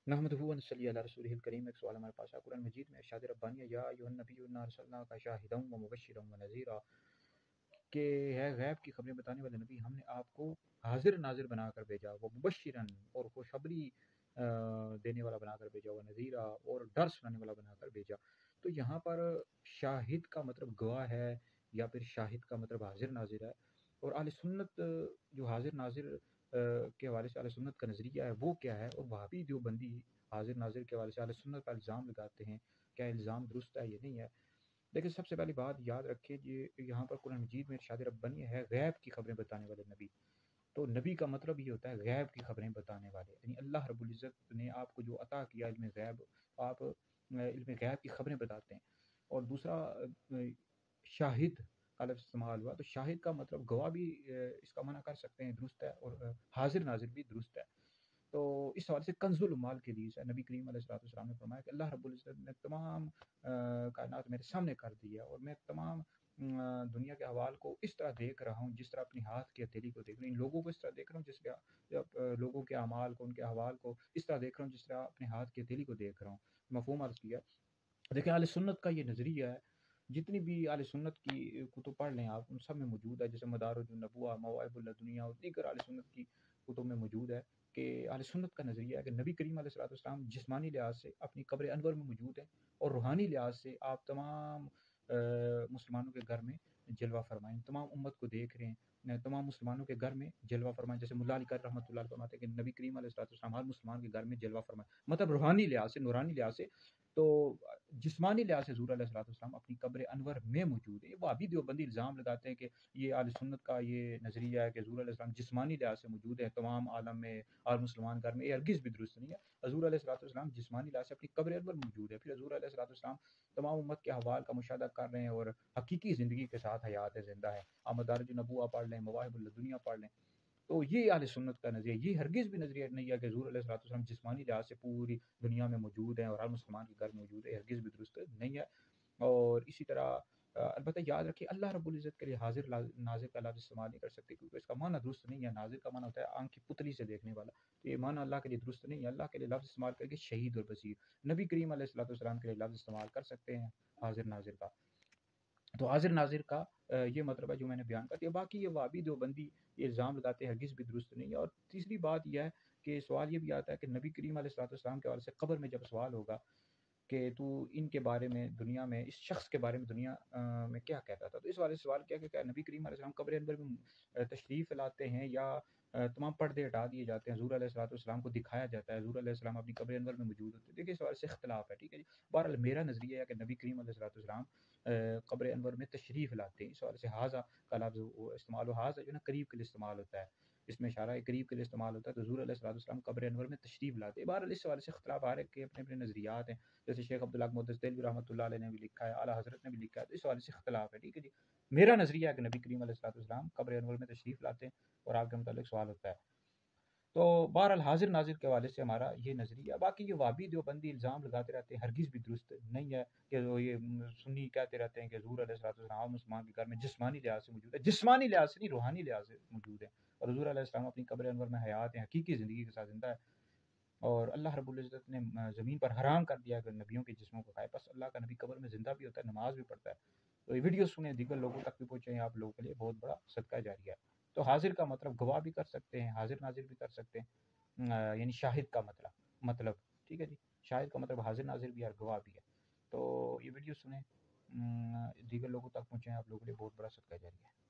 नहमदुहु व नसल्ली अला रसूलिहिल करीम। एक सवाल हमारे पास है कुरान मजीद में इरशाद रब्बानी या अय्युहन नबिय्यु इन्ना अरसलनाका शाहिदन व मुबश्शिरन व नज़ीरा के है गैब की खबरें बताने वाले नबी, हमने आपको हाजिर नाजिर बनाकर भेजा, वो मुबश्शिरन और खुशखबरी देने वाला बनाकर भेजा, वो नज़ीरा और डर सुनाने वाला बनाकर भेजा। तो यहाँ पर शाहिद का मतलब गवाह है या फिर शाहिद का मतलब हाजिर नाजिर है। और आले सुन्नत जो हाजिर नाजिर के हवाले से आले सुन्नत का नज़रिया है वो क्या है, और वहाबी देवबंदी हाजिर नाजिर के हवाले से आले सुन्नत का इल्ज़ाम लगाते हैं, क्या इल्ज़ाम दुरुस्त है ये नहीं है। देखिए सबसे पहली बात याद रखिए, ये यहाँ पर कुरान मजीद में इरशाद रब्बानी है गैब की खबरें बताने वाले नबी। तो नबी का मतलब ये होता है गैब की खबरें बताने वाले, यानी अल्लाह रब्बुल इज़्ज़त ने आपको जो अता किया इल्म गैब, आप इल्म गैब की खबरें बताते हैं। और दूसरा शाहिद का लफ्ज़ इस्तेमाल हुआ, तो शाहिद का मतलब गवाह भी इसका माना कर सकते हैं, दुरुस्त है, और हाजिर नाजिर भी दुरुस्त है। तो इस हवाले से कंजुल उम्माल के लिए नबी करीम अलैहिस्सलाम ने फरमाया कि अल्लाह रब्बुल इज़्ज़त ने तमाम कायनात मेरे सामने कर दी है, और मैं तमाम दुनिया के अहवाल को इस तरह देख रहा हूँ जिस तरह अपनी हाथ की हथेली को देख रहा हूँ, इन लोगों को इस तरह देख रहा हूँ जिस तरह लोगों के अमाल को, उनके अहवाल को इस तरह देख रहा हूँ जिस तरह अपने हाथ की हथेली को देख रहा हूँ। मफ़हूम अर्ज़ किया। देखिए आले सुन्नत का ये नज़रिया है, जितनी भी आले सुन्नत की कुतुब पढ़ लें आप, उन सब में मौजूद है, जैसे मदारिजुन नबुव्वा, मवाहिबुल लदुनिया और दीगर आले सुन्नत की कुतुब में मौजूद है कि आले सुन्नत का नज़रिया है कि नबी करीम अलैहिस्सलाम जिस्मानी लिहाज से अपनी कब्र अनवर में मौजूद हैं, और रूहानी लिहाज से आप तमाम मुसलमानों के घर में जलवा फरमाएं, तमाम उम्मत को देख रहे हैं, तमाम मुसलमानों के घर में जलवा फरमाएं। जैसे मुल्ला अली क़ारी रहमतुल्लाह अलैह फरमाते हैं कि नबी करीम अलैहिस्सलाम हर मुसलमान के घर में जलवा फरमाएं, मतलब रूहानी लिहाज से, नूरानी लिहाज से। तो जिस्मानी लिहाज से हुज़ूर अलैहिस्सलाम अपनी कब्र अनवर में मौजूद है। वहाबी देवबंदी इल्ज़ाम लगाते हैं कि ये आले सुन्नत का ये नज़रिया है कि हुज़ूर अलैहिस्सलाम जिस्मानी लिहाज से मौजूद है तमाम आलम में और मुसलमान घर में, ये हरगिज़ भी दुरुस्त नहीं है। हुज़ूर अलैहिस्सलाम जिस्मानी लिहाज से अपनी कब्र अनवर में मौजूद है। फिर हुज़ूर अलैहिस्सलाम तमाम उम्मत के अहवाल का मुशाहदा कर रहे हैं और हकीकी ज़िंदगी के साथ हयात ज़िंदा है। आप मदारिज नबुव्वा पढ़ लें, मवाहिबुल दुनिया पढ़ लें, तो ये अहले सुन्नत का नज़रिया, ये हरगिज़ भी नज़रिया नहीं है कि हुज़ूर अलैहिस्सलाम जिस्मानी लिहाज से पूरी दुनिया में मौजूद हैं और हर मुसलमान के घर में मौजूद है, हरगिज़ भी दुरुस्त नहीं है। और इसी तरह अलबत्ता याद रखिए अल्लाह रब्बुल इज़्ज़त के लिए हाज़िर नाज़िर का लफ्ज़ इस्तेमाल नहीं कर सकते, क्योंकि इसका माना दुरुस्त नहीं है। नाज़िर का माना होता है आँख की पुतली से देखने वाला, तो ये माना अल्लाह के लिए दुरुस्त नहीं है। अल्लाह के लिए लफ्ज़ इस्तेमाल करके शहीद और बसीर, नबी करीम अलैहिस्सलाम के लिए लफ्ज़ इस्तेमाल कर सकते हैं हाज़िर नाज़िर का। तो हाजिर नाजिर का ये मतलब है जो मैंने बयान कर दिया। बाकी ये वहाबी देवबंदी ये इल्ज़ाम लगाते हैं, हरगिज़ भी दुरुस्त नहीं है। और तीसरी बात यह है कि सवाल ये भी आता है कि नबी करीम अलैहिस्सलाम के हवाले से कब्र में जब सवाल होगा कि तू इनके बारे में दुनिया में, इस शख्स के बारे में दुनिया में क्या कहता था, तो इस वाले सवाल किया कि क्या नबी करीम अलैहिस्सलाम कब्र अनवर में तशरीफ़ लाते हैं या तमाम पर्दे हटा दिए जाते हैं, हुज़ूर अलैहिस्सलाम को दिखाया जाता है, हुज़ूर अलैहिस्सलाम अपनी कब्र अनवर में मौजूद होते हैं। देखिए इस वाले से इख्तिलाफ़ है, ठीक है जी। बहरहाल मेरा नज़रिया है कि नबी करीम अलैहिस्सलाम कब्र अनवर में तशरीफ़ लाते हैं। इस वाले से हाज़ा का लफ्ज़ इस्तेमाल हो, हाज़ा जो है ना करीब के लिए इस्तेमाल होता है, इसमें इशारा है करीब के लिए इस्तेमाल होता है, तो हुज़ूर अलैहिस्सलाम कब्र अनवर में तशरीफ़ लाते हैं। बहरहाल इस वाले से इख्तिलाफ़ हर एक के अपने-अपने नज़रियात हैं। जैसे शेख अब्दुल हक मुहद्दिस देलवी रहमतुल्लाह अलैह ने भी लिखा है, आला हज़रत ने भी लिखा है, तो इस हवाले से इख्तिलाफ़ है, ठीक है जी। मेरा नज़रिया है कि नबी करीम अलैहिस्सलाम कब्र अनवर में तशरीफ़ लाते हैं और आपके मुतालिक सवाल होता है। तो बहरहाल हाज़िर नाज़िर के हवाले से हमारा ये नज़रिया। बाकी ये वहाबी देवबंदी इल्ज़ाम लगाते रहते हैं, हरगिज़ भी दुरुस्त नहीं है कि वो ये सुन्नी कहते रहते हैं कि हुज़ूर अलैहिस्सलाम मुसलमान के घर में जिस्मानी लिहाज से मौजूद है। जिस्मानी लिहाज से नहीं, रूहानी लिहाज से मौजूद है, और हुज़ूर अलैहिस्सलाम अपनी कब्र अनवर में हयात हैं, हकीकी ज़िंदगी के साथ ज़िंदा है। और अल्लाह रब्बुल इज़्ज़त ने ज़मीन पर हराम कर दिया कि नबियों के जिस्मों को खाए। बस अल्लाह का नबी कब्र में ज़िंदा भी होता है, नमाज़ भी पढ़ता है। तो ये वीडियो सुने, दीगर लोगों तक भी पहुँचे, आप लोगों के लिए बहुत बड़ा सदका जारिया है। तो हाज़िर का मतलब गवाह भी कर सकते हैं, हाज़िर नाज़िर भी कर सकते हैं, यानी शाहिद का मतलब ठीक है जी। शाहिद का मतलब हाज़िर नाज़िर भी है और गवाह भी है। तो ये वीडियो सुने, दीगर लोगों तक पहुँचाएँ, आप लोगों के लिए बहुत बड़ा सदका जारिया है।